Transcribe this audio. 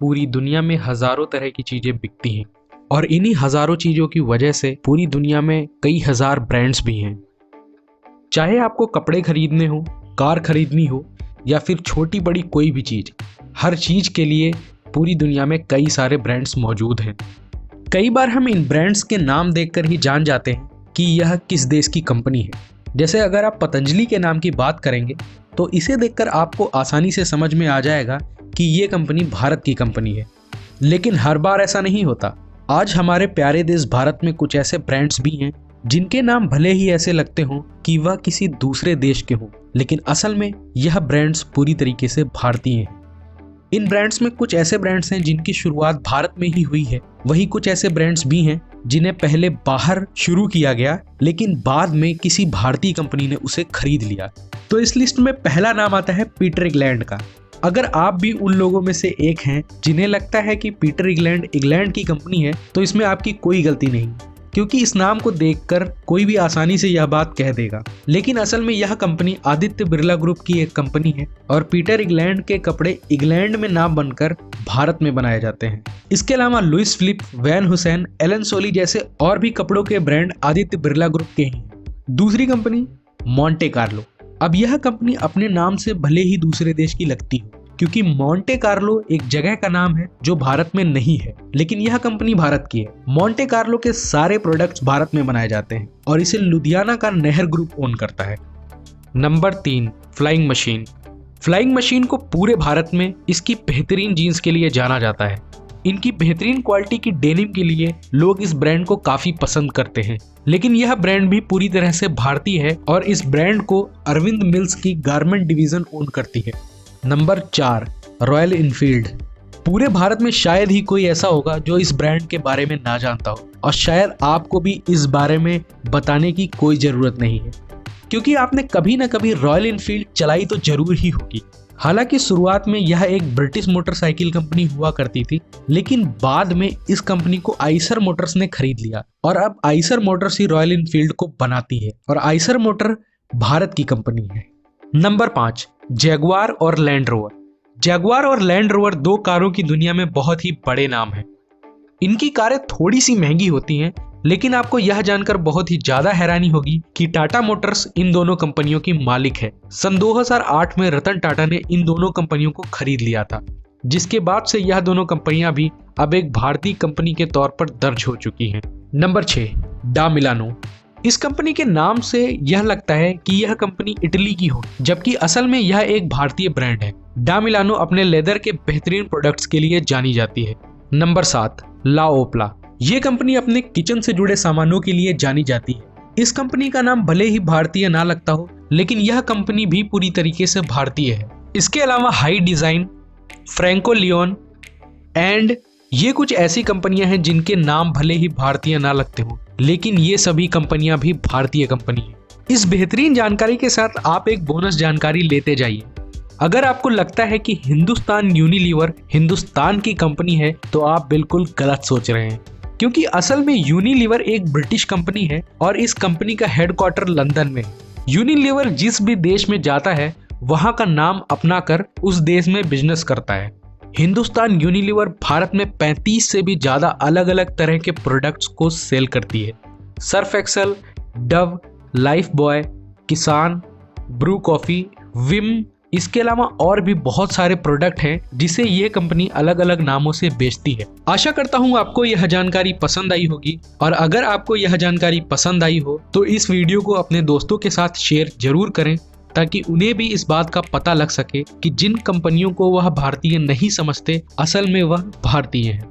पूरी दुनिया में हजारों तरह की चीजें बिकती हैं और इन्हीं हजारों चीजों की वजह से पूरी दुनिया में कई हजार ब्रांड्स भी हैं। चाहे आपको कपड़े खरीदने हो, कार खरीदनी हो या फिर छोटी बड़ी कोई भी चीज, हर चीज के लिए पूरी दुनिया में कई सारे ब्रांड्स मौजूद हैं। कई बार हम इन ब्रांड्स के नाम देखकर ही जान जाते हैं कि यह किस देश की कंपनी है। जैसे अगर आप पतंजलि के नाम की बात करेंगे तो इसे देखकर आपको आसानी से समझ में आ जाएगा कि ये कंपनी भारत की कंपनी है। लेकिन हर बार ऐसा नहीं होता। आज हमारे प्यारे देश भारत में कुछ ऐसे ब्रांड्स भी हैं जिनके नाम भले ही ऐसे लगते हों कि वह किसी दूसरे देश के हों, लेकिन असल में यह ब्रांड्स पूरी तरीके से भारतीय हैं। इन ब्रांड्स में कुछ ऐसे ब्रांड्स हैं जिनकी शुरुआत भारत में ही हुई है, वहीं कुछ ऐसे ब्रांड्स भी हैं जिन्हें पहले बाहर शुरू किया गया लेकिन बाद में किसी भारतीय कंपनी ने उसे खरीद लिया। तो इस लिस्ट में पहला नाम आता है पीटर इंग्लैंड का। अगर आप भी उन लोगों में से एक हैं जिन्हें लगता है कि पीटर इंग्लैंड की कंपनी है, तो इसमें आपकी कोई गलती नहीं, क्योंकि इस नाम को देखकर कोई भी आसानी से यह बात कह देगा। लेकिन असल में यह कंपनी आदित्य बिरला ग्रुप की एक कंपनी है और पीटर इंग्लैंड के कपड़े इंग्लैंड में ना बनकर भारत में बनाए जाते हैं। इसके अलावा Louis Philippe, Van Heusen, Allen Solly जैसे और भी कपड़ों के ब्रांड आदित्य बिरला ग्रुप के ही हैं। दूसरी कंपनी मोंटे कार्लो। अब यह कंपनी अपने नाम से भले ही दूसरे देश की लगती हो, क्योंकि मोंटे कार्लो एक जगह का नाम है जो भारत में नहीं है, लेकिन यह कंपनी भारत की है। मोंटे कार्लो के सारे प्रोडक्ट्स भारत में बनाए जाते हैं और इसे लुधियाना का नेहर ग्रुप ओन करता है। Number 3, flying machine. Flying machine को पूरे भारत में इसकी बेहतरीन जीन्स के लिए जाना जाता है। इनकी बेहतरीन क्वालिटी की डेनिम के लिए लोग इस ब्रांड को काफी पसंद करते हैं, लेकिन यह ब्रांड भी पूरी तरह से भारतीय है और इस ब्रांड को अरविंद मिल्स की गारमेंट डिवीजन ओन करती है। Number 4, royal Enfield. पूरे भारत में शायद ही कोई ऐसा होगा जो इस ब्रांड के बारे में ना जानता हो, और शायद आपको भी इस बारे में बताने की कोई जरूरत नहीं है, क्योंकि आपने कभी ना कभी रॉयल इनफील्ड चलाई तो जरूर ही होगी। हालांकि शुरुआत में यह एक ब्रिटिश मोटरसाइकिल कंपनी हुआ करती थी, लेकिन बाद में इस कंपनी को आइसर मोटर्स ने खरीद लिया और अब आइसर मोटर्स ही रॉयल इनफील्ड को बनाती है और आइसर मोटर भारत की कंपनी है। नंबर 5, जैगुआर और लैंड रोवर। जैगुआर और लैंड रोवर दो कारों की दुनिया में बहुत ही बड़े नाम हैं। इनकी कारें थोड़ी सी महंगी होती हैं, लेकिन आपको यह जानकर बहुत ही ज्यादा हैरानी होगी कि टाटा मोटर्स इन दोनों कंपनियों की मालिक है। सन 2008 में रतन टाटा ने इन दोनों कंपनियों को खरीद लिया था, जिसके बाद से यह दोनों कंपनियां भी अब एक भारतीय कंपनी के तौर पर दर्ज हो चुकी हैं। नंबर 6, डा मिलानो। इस कंपनी के नाम से यह लगता है कि यह कंपनी इटली की हो, जबकि असल में यह एक भारतीय ब्रांड है। डा मिलानो अपने लेदर के बेहतरीन प्रोडक्ट्स के लिए जानी जाती है। नंबर 7, ला ओपला। ये कंपनी अपने किचन से जुड़े सामानों के लिए जानी जाती है। इस कंपनी का नाम भले ही भारतीय ना लगता हो, लेकिन यह कंपनी भी पूरी तरीके से भारतीय है। इसके अलावा Hidesign, Franco Leone and ये कुछ ऐसी कंपनियां हैं जिनके नाम भले ही भारतीय ना लगते हो, लेकिन ये सभी कंपनियां भी भारतीय कंपनी है। इस बेहतरीन जानकारी के साथ आप एक बोनस जानकारी लेते जाइए। अगर आपको लगता है कि हिंदुस्तान यूनिलीवर हिंदुस्तान की कंपनी है, तो आप बिल्कुल गलत सोच रहे हैं, क्योंकि असल में यूनिलीवर एक ब्रिटिश कंपनी है और इस कंपनी का हेडक्वार्टर लंदन में है। यूनिलीवर जिस भी देश में जाता है वहां का नाम अपनाकर उस देश में बिजनेस करता है। हिंदुस्तान यूनिलीवर भारत में 35 से भी ज्यादा अलग अलग तरह के प्रोडक्ट्स को सेल करती है। Surf Excel, Dove, Lifebuoy, Kissan, Bru coffee, Vim, इसके अलावा और भी बहुत सारे प्रोडक्ट हैं जिसे ये कंपनी अलग अलग नामों से बेचती है। आशा करता हूँ आपको यह जानकारी पसंद आई होगी, और अगर आपको यह जानकारी पसंद आई हो तो इस वीडियो को अपने दोस्तों के साथ शेयर जरूर करें, ताकि उन्हें भी इस बात का पता लग सके कि जिन कंपनियों को वह भारतीय नहीं समझते, असल में वह भारतीय हैं।